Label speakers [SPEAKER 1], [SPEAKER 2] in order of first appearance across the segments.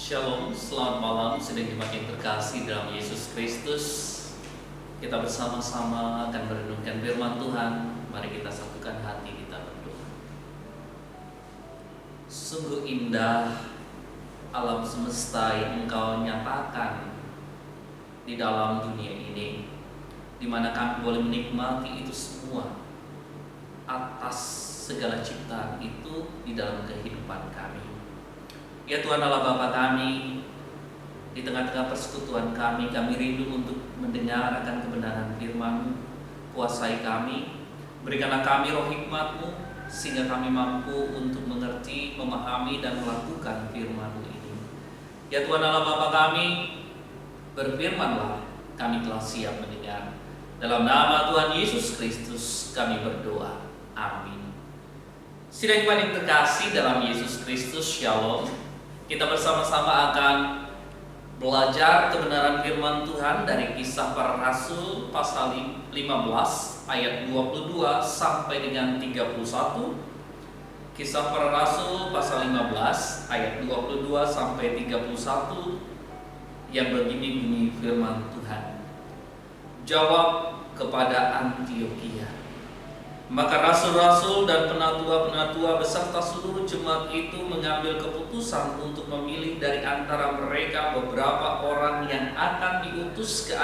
[SPEAKER 1] Shalom, selamat malam, sedang dimakin terkasih dalam Yesus Kristus. Kita bersama-sama akan merenungkan firman Tuhan. Mari kita satukan hati kita berdoa. Sungguh indah alam semesta yang Engkau nyatakan di dalam dunia ini, di mana kami boleh menikmati itu semua atas segala ciptaan itu di dalam kehidupan kami. Ya Tuhan Allah Bapa kami, di tengah-tengah persekutuan kami rindu untuk mendengar akan kebenaran firman-Mu. Kuasai kami, berikanlah kami roh hikmat-Mu, sehingga kami mampu untuk mengerti, memahami, dan melakukan firman-Mu ini. Ya Tuhan Allah Bapa kami, berfirmanlah, kami telah siap mendengar. Dalam nama Tuhan Yesus Kristus kami berdoa, amin. Sidang iman yang terkasih dalam Yesus Kristus, Shalom. Kita bersama-sama akan belajar kebenaran firman Tuhan dari Kisah Para Rasul pasal 15 ayat 22 sampai dengan 31. Kisah Para Rasul pasal 15 ayat 22 sampai 31 yang begini bunyi firman Tuhan. Jawab kepada Antiokhia. Maka rasul-rasul dan penatua-penatua beserta seluruh jemaat itu mengambil keputusan untuk memilih dari antara mereka beberapa orang yang akan diutus ke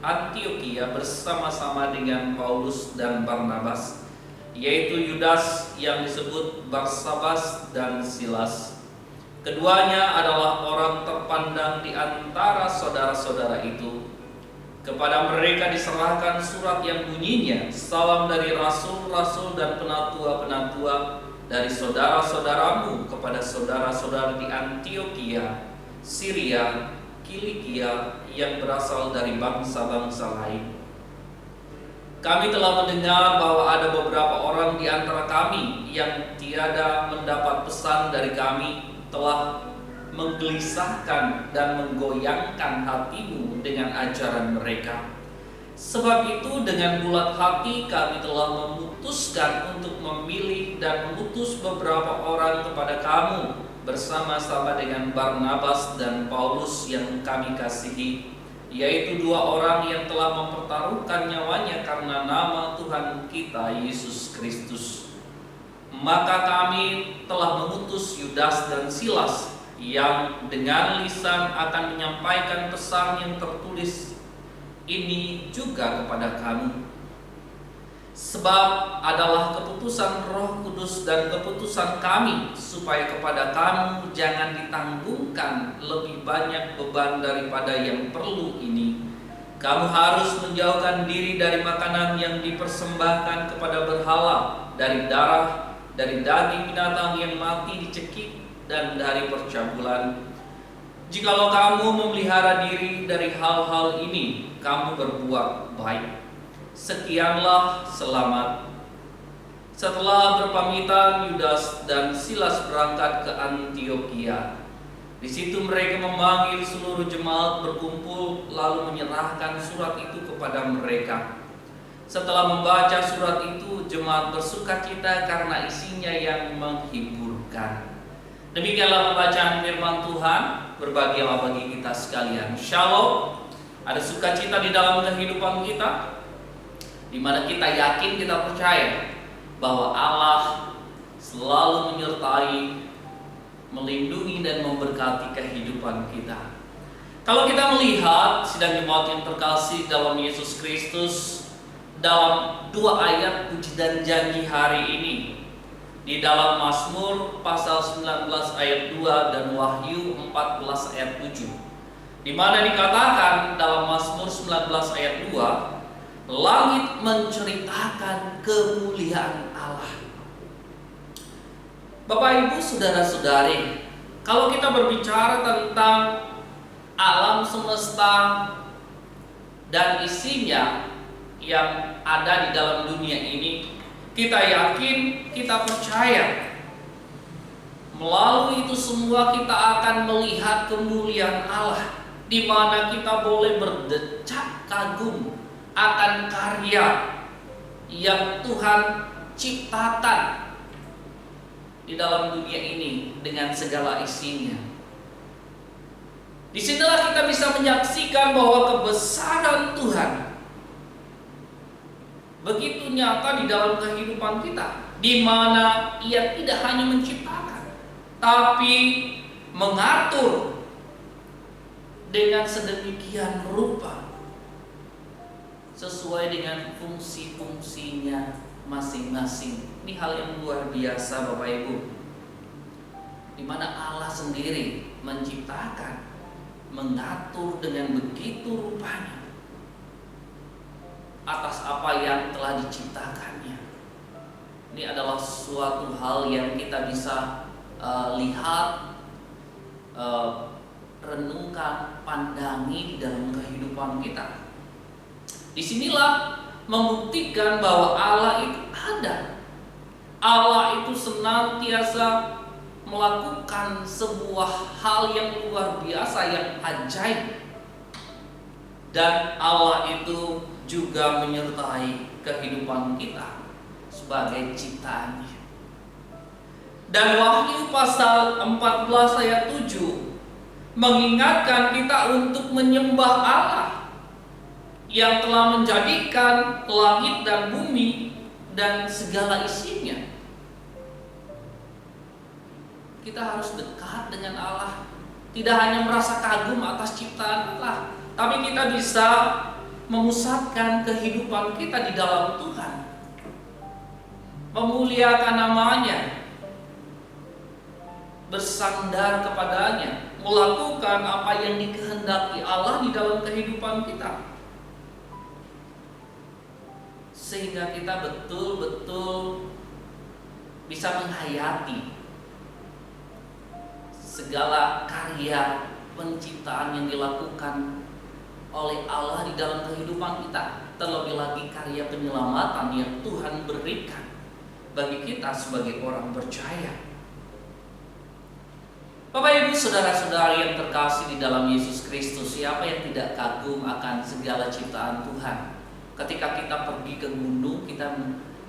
[SPEAKER 1] Antiokhia bersama-sama dengan Paulus dan Barnabas, yaitu Yudas yang disebut Barsabas dan Silas. Keduanya adalah orang terpandang di antara saudara-saudara itu. Kepada mereka diserahkan surat yang bunyinya, salam dari rasul-rasul dan penatua-penatua dari saudara-saudaramu kepada saudara-saudara di Antiokhia, Syria, Kilikia yang berasal dari bangsa-bangsa lain. Kami telah mendengar bahwa ada beberapa orang di antara kami yang tiada mendapat pesan dari kami telah menggelisahkan dan menggoyangkan hatimu dengan ajaran mereka. Sebab itu dengan bulat hati kami telah memutuskan untuk memilih dan mengutus beberapa orang kepada kamu bersama-sama dengan Barnabas dan Paulus yang kami kasihi, yaitu dua orang yang telah mempertaruhkan nyawanya karena nama Tuhan kita Yesus Kristus. Maka kami telah mengutus Yudas dan Silas yang dengan lisan akan menyampaikan pesan yang tertulis ini juga kepada kamu. Sebab adalah keputusan Roh Kudus dan keputusan kami supaya kepada kamu jangan ditanggungkan lebih banyak beban daripada yang perlu ini. Kamu harus menjauhkan diri dari makanan yang dipersembahkan kepada berhala, dari darah, dari daging binatang yang mati dicekik, dan dari percabulan. Jikalau kamu memelihara diri dari hal-hal ini, kamu berbuat baik. Sekianlah, selamat. Setelah berpamitan, Yudas dan Silas berangkat ke Antiokhia. Di situ mereka memanggil seluruh jemaat berkumpul, lalu menyerahkan surat itu kepada mereka. Setelah membaca surat itu, jemaat bersukacita karena isinya yang menghiburkan. Demikianlah pembacaan firman Tuhan. Berbahagialah bagi kita sekalian. Shalom. Ada sukacita di dalam kehidupan kita, di mana kita yakin, kita percaya bahwa Allah selalu menyertai, melindungi dan memberkati kehidupan kita. Kalau kita melihat sidang jemaat yang terkasih dalam Yesus Kristus, dalam dua ayat puji dan janji hari ini, di dalam Mazmur pasal 19 ayat 2 dan Wahyu 14 ayat 7, di mana dikatakan dalam Mazmur 19 ayat 2, langit menceritakan kemuliaan Allah. Bapak Ibu saudara-saudari, kalau kita berbicara tentang alam semesta dan isinya yang ada di dalam dunia ini, kita yakin, kita percaya melalui itu semua kita akan melihat kemuliaan Allah, di mana kita boleh berdecak kagum akan karya yang Tuhan ciptakan di dalam dunia ini dengan segala isinya. Disinilah kita bisa menyaksikan bahwa kebesaran Tuhan begitu nyata di dalam kehidupan kita, di mana Ia tidak hanya menciptakan, tapi mengatur dengan sedemikian rupa sesuai dengan fungsi-fungsinya masing-masing. Ini hal yang luar biasa, Bapak Ibu, di mana Allah sendiri menciptakan, mengatur dengan begitu rupanya atas apa yang telah diciptakannya. Ini adalah suatu hal yang kita bisa lihat, renungkan, pandangi di dalam kehidupan kita. Disinilah membuktikan bahwa Allah itu ada. Allah itu senantiasa melakukan sebuah hal yang luar biasa, yang ajaib. Dan Allah itu juga menyertai kehidupan kita sebagai ciptaannya. Dan Wahyu pasal 14 ayat 7 mengingatkan kita untuk menyembah Allah yang telah menjadikan langit dan bumi dan segala isinya. Kita harus dekat dengan Allah, tidak hanya merasa kagum atas ciptaan Allah, tapi kita bisa memusatkan kehidupan kita di dalam Tuhan, memuliakan namanya, bersandar kepadanya, melakukan apa yang dikehendaki Allah di dalam kehidupan kita, sehingga kita betul-betul bisa menghayati segala karya penciptaan yang dilakukan oleh Allah di dalam kehidupan kita, terlebih lagi karya penyelamatan yang Tuhan berikan bagi kita sebagai orang percaya. Bapak Ibu saudara-saudari yang terkasih di dalam Yesus Kristus, siapa yang tidak kagum akan segala ciptaan Tuhan? Ketika kita pergi ke gunung, kita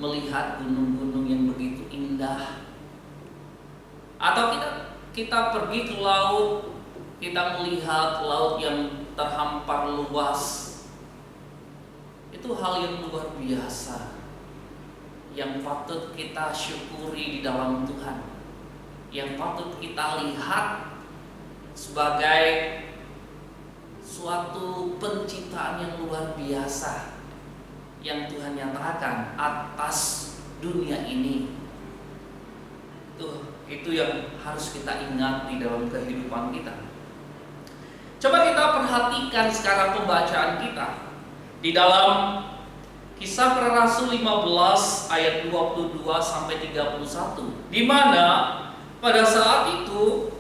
[SPEAKER 1] melihat gunung-gunung yang begitu indah, atau kita pergi ke laut, kita melihat laut yang terhampar luas. Itu hal yang luar biasa yang patut kita syukuri di dalam Tuhan, yang patut kita lihat sebagai suatu penciptaan yang luar biasa yang Tuhan nyatakan atas dunia ini. Itu yang harus kita ingat di dalam kehidupan kita. Coba kita perhatikan sekarang pembacaan kita di dalam Kisah Para Rasul 15 ayat 22 sampai 31, di mana pada saat itu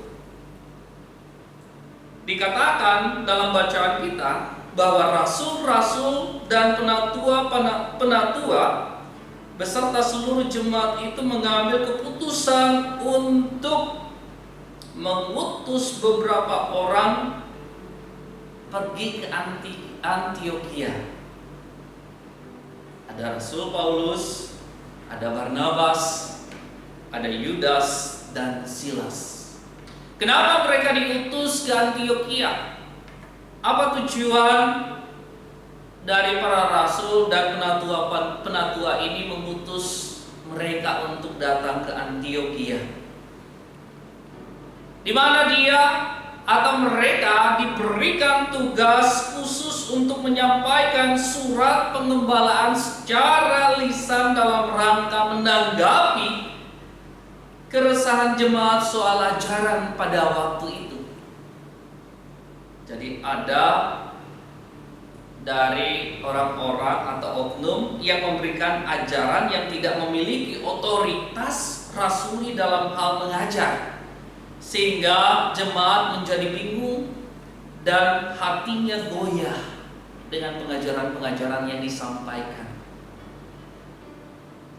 [SPEAKER 1] dikatakan dalam bacaan kita bahwa rasul-rasul dan penatua beserta seluruh jemaat itu mengambil keputusan untuk mengutus beberapa orang pergi ke Antiokhia. Ada Rasul Paulus, ada Barnabas, ada Yudas dan Silas. Kenapa mereka diutus ke Antiokhia? Apa tujuan dari para rasul dan penatua ini mengutus mereka untuk datang ke Antiokhia? Di mana dia atau mereka diberikan tugas khusus untuk menyampaikan surat pengembalaan secara lisan dalam rangka menanggapi keresahan jemaat soal ajaran pada waktu itu. Jadi ada dari orang-orang atau oknum yang memberikan ajaran yang tidak memiliki otoritas rasuli dalam hal mengajar, sehingga jemaat menjadi bingung dan hatinya goyah dengan pengajaran-pengajaran yang disampaikan.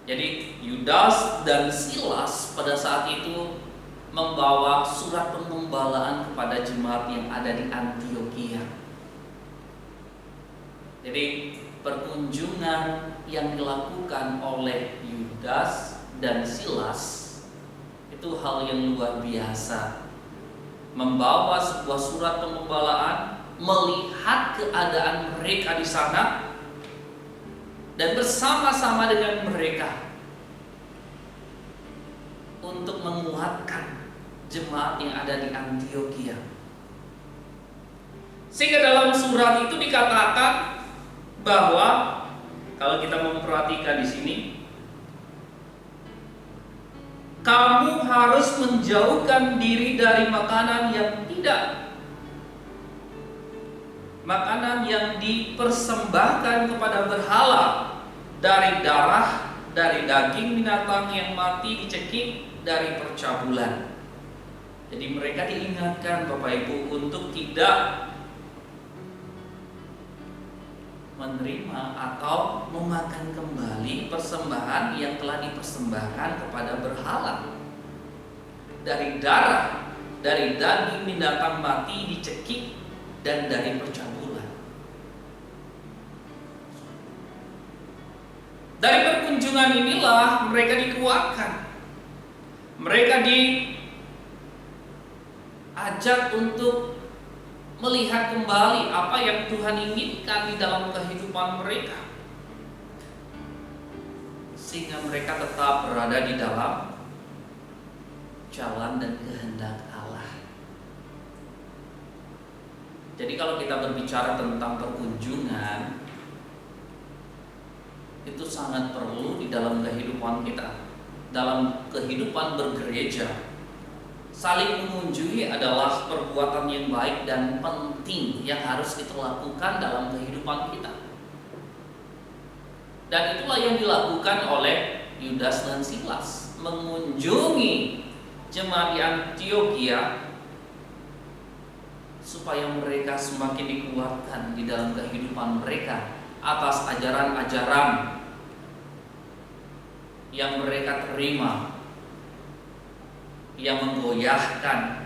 [SPEAKER 1] Jadi Yudas dan Silas pada saat itu membawa surat pengembalaan kepada jemaat yang ada di Antiokhia. Jadi perkunjungan yang dilakukan oleh Yudas dan Silas itu hal yang luar biasa membawa sebuah surat pengembalaan, melihat keadaan mereka di sana, dan bersama-sama dengan mereka untuk menguatkan jemaat yang ada di Antiokhia. Sehingga dalam surat itu dikatakan bahwa kalau kita memperhatikan di sini, kamu harus menjauhkan diri dari makanan yang dipersembahkan kepada berhala, dari darah, dari daging binatang yang mati dicekik, dari percabulan. Jadi mereka diingatkan Bapak Ibu untuk tidak menerima atau memakan kembali persembahan yang telah dipersembahkan kepada berhala, dari darah, dari daging binatang mati dicekik, dan dari percabulan. Dari perkunjungan inilah mereka dikuatkan. Mereka diajak untuk melihat kembali apa yang Tuhan inginkan di dalam kehidupan mereka, sehingga mereka tetap berada di dalam jalan dan kehendak Allah. Jadi kalau kita berbicara tentang perkunjungan, itu sangat perlu di dalam kehidupan kita, dalam kehidupan bergereja. Saling mengunjungi adalah perbuatan yang baik dan penting yang harus kita lakukan dalam kehidupan kita. Dan itulah yang dilakukan oleh Yudas dan Silas, mengunjungi jemaat di Antiokhia supaya mereka semakin dikuatkan di dalam kehidupan mereka atas ajaran-ajaran yang mereka terima, yang menggoyahkan,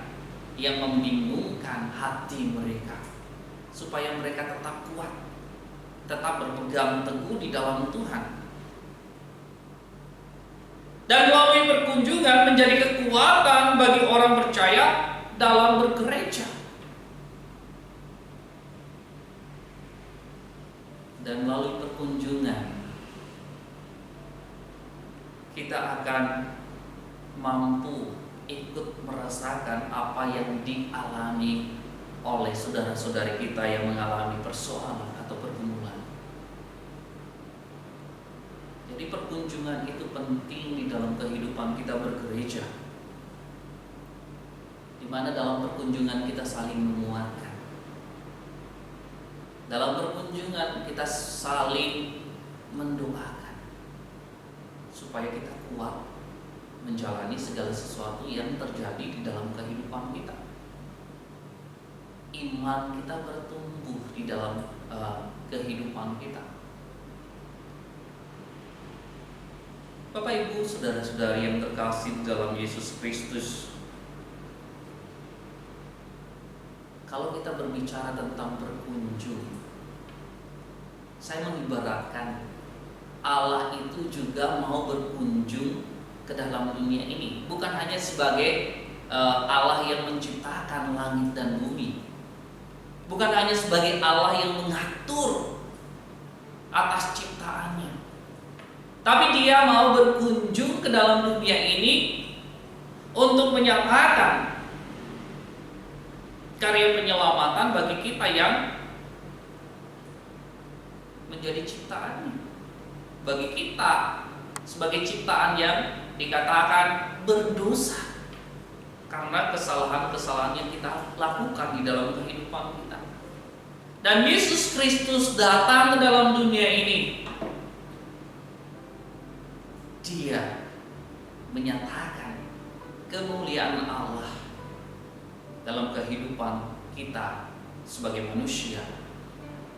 [SPEAKER 1] yang membingungkan hati mereka, supaya mereka tetap kuat, tetap berpegang teguh di dalam Tuhan. Dan melalui perkunjungan menjadi kekuatan bagi orang percaya dalam bergereja. Dan melalui perkunjungan kita akan mampu ikut merasakan apa yang dialami oleh saudara-saudari kita yang mengalami persoalan atau pergumulan. Jadi perkunjungan itu penting di dalam kehidupan kita bergereja, di mana dalam perkunjungan kita saling menguatkan. Dalam perkunjungan kita saling mendoakan supaya kita kuat menjalani segala sesuatu yang terjadi di dalam kehidupan kita. Iman kita bertumbuh di dalam kehidupan kita. Bapak Ibu, saudara-saudari yang terkasih dalam Yesus Kristus, kalau kita berbicara tentang berkunjung, saya mengibaratkan Allah itu juga mau berkunjung ke dalam dunia ini, bukan hanya sebagai Allah yang menciptakan langit dan bumi, bukan hanya sebagai Allah yang mengatur atas ciptaannya, tapi Dia mau berkunjung ke dalam dunia ini untuk menyatakan karya penyelamatan bagi kita yang menjadi ciptaannya, bagi kita sebagai ciptaan yang dikatakan berdosa karena kesalahan-kesalahan yang kita lakukan di dalam kehidupan kita. Dan Yesus Kristus datang ke dalam dunia ini. Dia menyatakan kemuliaan Allah dalam kehidupan kita sebagai manusia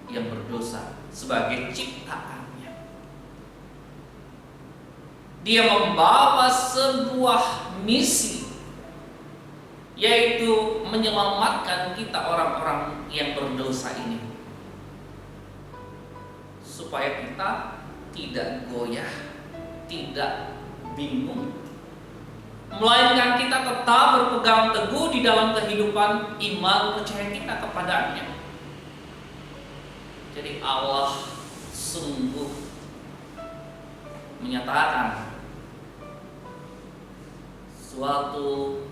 [SPEAKER 1] yang berdosa, sebagai ciptaan. Dia membawa sebuah misi, yaitu menyelamatkan kita orang-orang yang berdosa ini, supaya kita tidak goyah, tidak bingung, melainkan kita tetap berpegang teguh di dalam kehidupan iman percaya kita kepadanya. Jadi Allah sungguh menyatakan suatu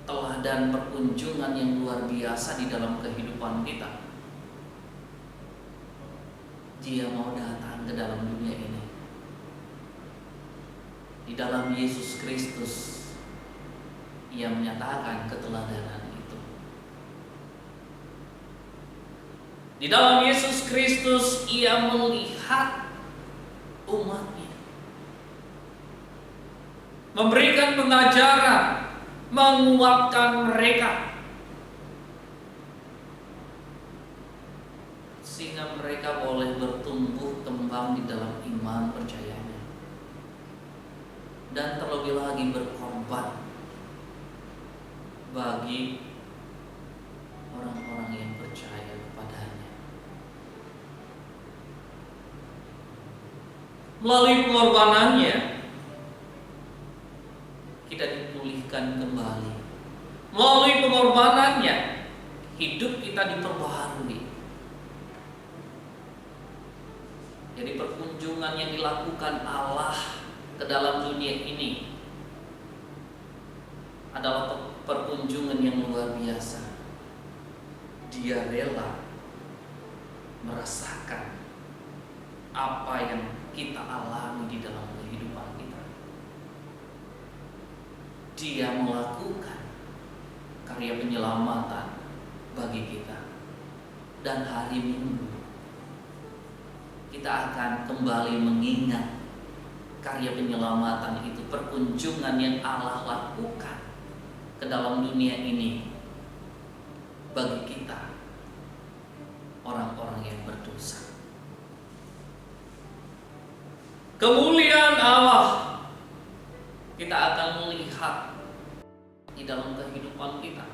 [SPEAKER 1] teladan perkunjungan yang luar biasa di dalam kehidupan kita. Dia mau datang ke dalam dunia ini. Di dalam Yesus Kristus, Ia menyatakan keteladanan itu. Di dalam Yesus Kristus, Ia melihat umatnya, memberikan pengajaran, menguatkan mereka, sehingga mereka boleh bertumbuh kembang di dalam iman percayanya, dan terlebih lagi berkorban bagi orang-orang yang percaya kepadanya. Melalui pengorbanannya kita dipulihkan kembali. Melalui pengorbanannya hidup kita diperbaharui. Jadi perkunjungan yang dilakukan Allah ke dalam dunia ini adalah perkunjungan yang luar biasa. Dia rela merasakan apa yang kita alami di dalam kehidupan kita. Dia melakukan karya penyelamatan bagi kita. Dan hari Minggu kita akan kembali mengingat karya penyelamatan itu, perkunjungan yang Allah lakukan ke dalam dunia ini bagi kita, orang-orang yang berdosa. Kemuliaan Allah kita akan melihat di dalam kehidupan kita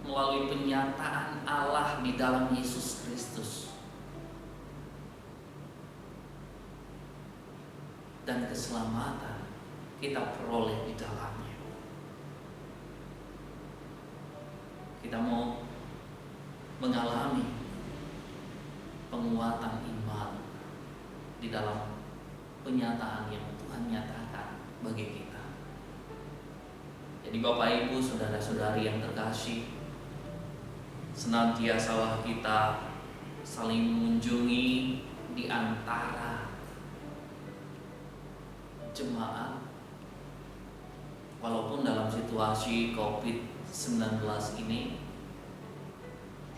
[SPEAKER 1] melalui penyataan Allah di dalam Yesus Kristus, dan keselamatan kita peroleh di dalamnya. Kita mau mengalami penguatan iman di dalam penyataan yang Tuhan nyatakan bagi kita. Jadi Bapak Ibu, saudara-saudari yang terkasih, senantiasalah kita saling mengunjungi di antara jemaat, walaupun dalam situasi COVID-19 ini,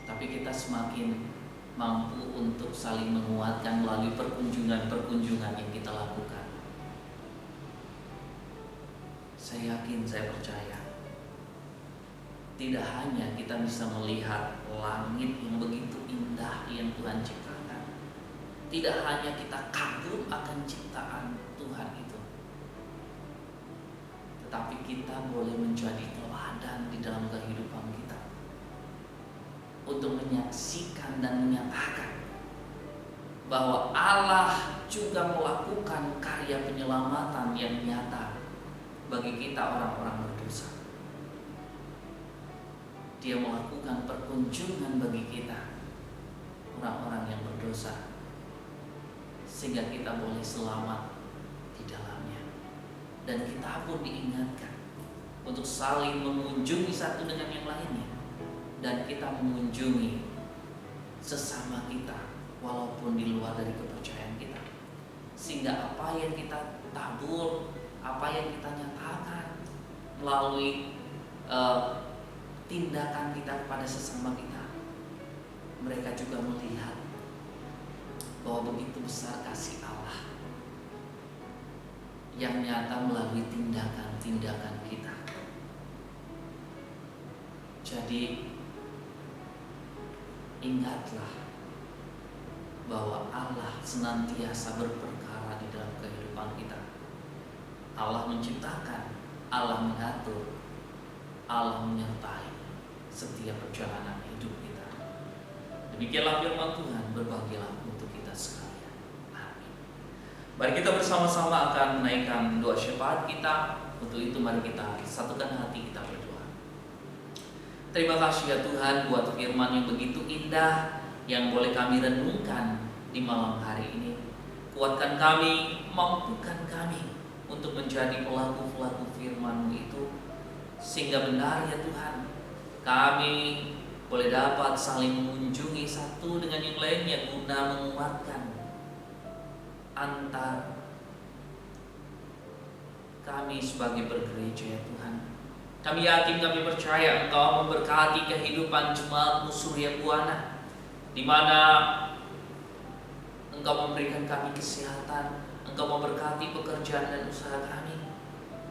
[SPEAKER 1] tapi kita semakin mampu untuk saling menguatkan melalui perkunjungan-perkunjungan yang kita lakukan. Saya yakin, saya percaya, tidak hanya kita bisa melihat langit yang begitu indah yang Tuhan ciptakan, tidak hanya kita kagum akan ciptaan Tuhan itu, tetapi kita boleh menjadi teladan di dalam kehidupan kita untuk menyaksikan dan menyatakan bahwa Allah juga melakukan karya penyelamatan yang nyata bagi kita, orang-orang berdosa. Dia melakukan perkunjungan bagi kita, orang-orang yang berdosa, sehingga kita boleh selamat di dalamnya. Dan kita pun diingatkan untuk saling mengunjungi satu dengan yang lainnya, dan kita mengunjungi sesama kita walaupun di luar dari kepercayaan kita, sehingga apa yang kita tabur, apa yang kita nyatakan melalui tindakan kita kepada sesama kita, mereka juga melihat bahwa begitu besar kasih Allah yang nyata melalui tindakan-tindakan kita. Jadi ingatlah bahwa Allah senantiasa berperkara di dalam kehidupan kita. Allah menciptakan, Allah mengatur, Allah menyertai setiap perjalanan hidup kita. Demikianlah firman Tuhan, berbahagialah untuk kita sekalian. Amin. Mari kita bersama-sama akan menaikkan doa syafaat kita. Untuk itu mari kita satukan hati kita berdoa. Terima kasih ya Tuhan buat firman yang begitu indah yang boleh kami renungkan di malam hari ini. Kuatkan kami, mampukan kami untuk menjadi pelaku-pelaku firman-Mu itu, sehingga benar ya Tuhan, kami boleh dapat saling mengunjungi satu dengan yang lainnya guna menguatkan antar kami sebagai bergereja ya Tuhan. Kami yakin, kami percaya Engkau memberkati kehidupan jemaat-Mu Surya Buana, di mana Engkau memberikan kami kesehatan, Engkau memberkati pekerjaan dan usaha kami,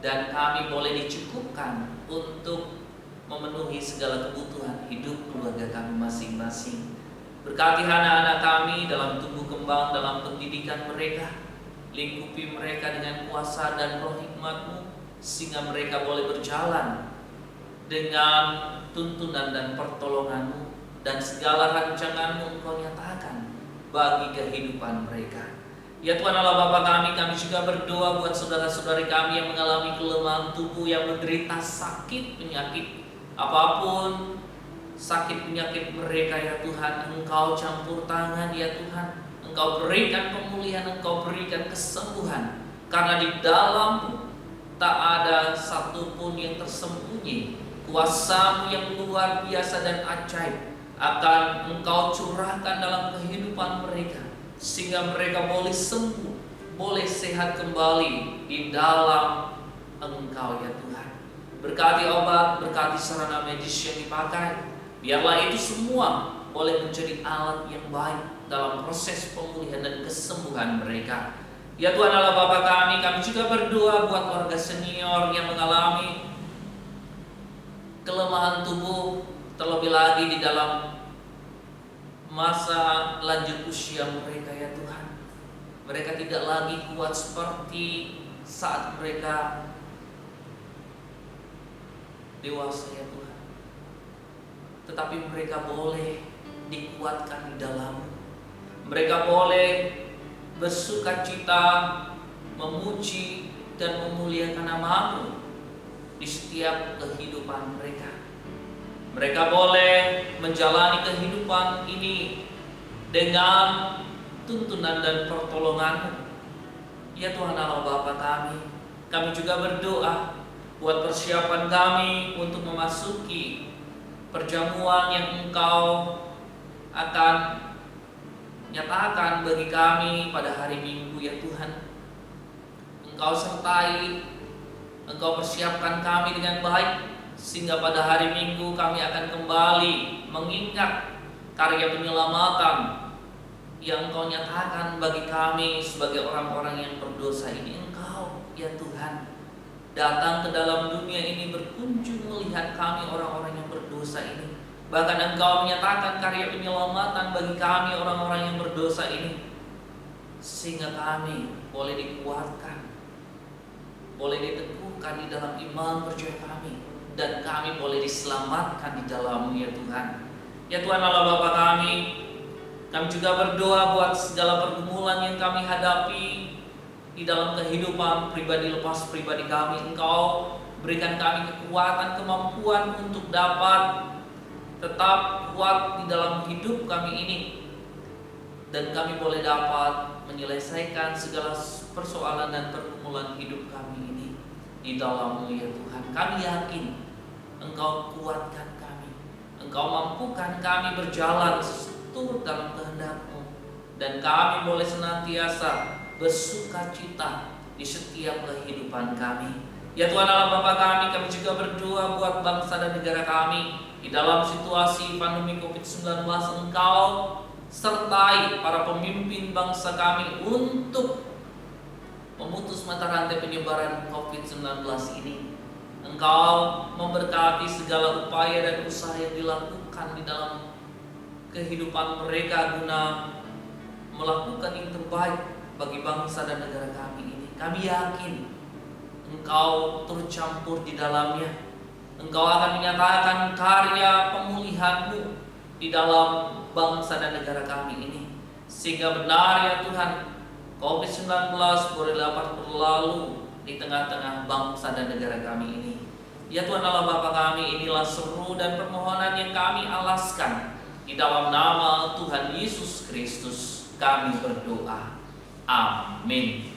[SPEAKER 1] dan kami boleh dicukupkan untuk memenuhi segala kebutuhan hidup keluarga kami masing-masing. Berkati anak-anak kami dalam tumbuh kembang, dalam pendidikan mereka. Lingkupi mereka dengan kuasa dan roh hikmat-Mu, sehingga mereka boleh berjalan dengan tuntunan dan pertolongan-Mu, dan segala rancangan-Mu Engkau nyatakan bagi kehidupan mereka. Ya Tuhan Allah Bapa kami juga berdoa buat saudara-saudari kami yang mengalami kelemahan tubuh, yang menderita sakit penyakit apapun, sakit penyakit mereka ya Tuhan, Engkau campur tangan ya Tuhan, Engkau berikan pemulihan, Engkau berikan kesembuhan, karena di dalam-Mu tak ada satupun yang tersembunyi. Kuasa-Mu yang luar biasa dan ajaib akan Engkau curahkan dalam kehidupan mereka, sehingga mereka boleh sembuh, boleh sehat kembali di dalam Engkau ya Tuhan. Berkati obat, berkati sarana medis yang dipakai, biarlah itu semua boleh menjadi alat yang baik dalam proses pemulihan dan kesembuhan mereka. Ya Tuhan Allah Bapa kami juga berdoa buat warga senior yang mengalami kelemahan tubuh, terlebih lagi di dalam masa lanjut usia mereka ya Tuhan. Mereka tidak lagi kuat seperti saat mereka dewasa ya Tuhan, tetapi mereka boleh dikuatkan di dalam. Mereka boleh bersukacita, memuji dan memuliakan nama-Mu di setiap kehidupan mereka. Mereka boleh menjalani kehidupan ini dengan tuntunan dan pertolongan-Mu. Ya Tuhan Allah Bapa kami juga berdoa buat persiapan kami untuk memasuki perjamuan yang Engkau akan nyatakan bagi kami pada hari Minggu ya Tuhan. Engkau sertai, Engkau persiapkan kami dengan baik, sehingga pada hari Minggu kami akan kembali mengingat karya penyelamatan yang Engkau nyatakan bagi kami sebagai orang-orang yang berdosa ini. Engkau ya Tuhan datang ke dalam dunia ini, berkunjung melihat kami orang-orang yang berdosa ini. Bahkan Engkau menyatakan karya penyelamatan bagi kami orang-orang yang berdosa ini, sehingga kami boleh dikuatkan, boleh diteguhkan di dalam iman percaya kami, dan kami boleh diselamatkan di dalam-Mu ya Tuhan. Ya Tuhan Allah Bapa kami juga berdoa buat segala pergumulan yang kami hadapi di dalam kehidupan pribadi lepas pribadi kami. Engkau berikan kami kekuatan, kemampuan untuk dapat tetap kuat di dalam hidup kami ini, dan kami boleh dapat menyelesaikan segala persoalan dan pergumulan hidup kami ini di dalam-Mu ya Tuhan. Kami yakin Engkau kuatkan kami, Engkau mampukan kami berjalan seturut dalam kehendak-Mu, dan kami boleh senantiasa bersukacita di setiap kehidupan kami. Ya Tuhan Allah Bapa kami juga berdoa buat bangsa dan negara kami di dalam situasi pandemi COVID-19. Engkau sertai para pemimpin bangsa kami untuk memutus mata rantai penyebaran COVID-19 ini. Engkau memberkati segala upaya dan usaha yang dilakukan di dalam kehidupan mereka guna melakukan yang terbaik bagi bangsa dan negara kami ini. Kami yakin Engkau turut campur di dalamnya. Engkau akan menyatakan karya pemulihan-Mu di dalam bangsa dan negara kami ini, sehingga benar ya Tuhan, COVID-19 boleh dapat berlalu di tengah-tengah bangsa dan negara kami ini. Ya Tuhan Allah Bapa kami, inilah seru dan permohonan yang kami alaskan. Di dalam nama Tuhan Yesus Kristus kami berdoa. Amin.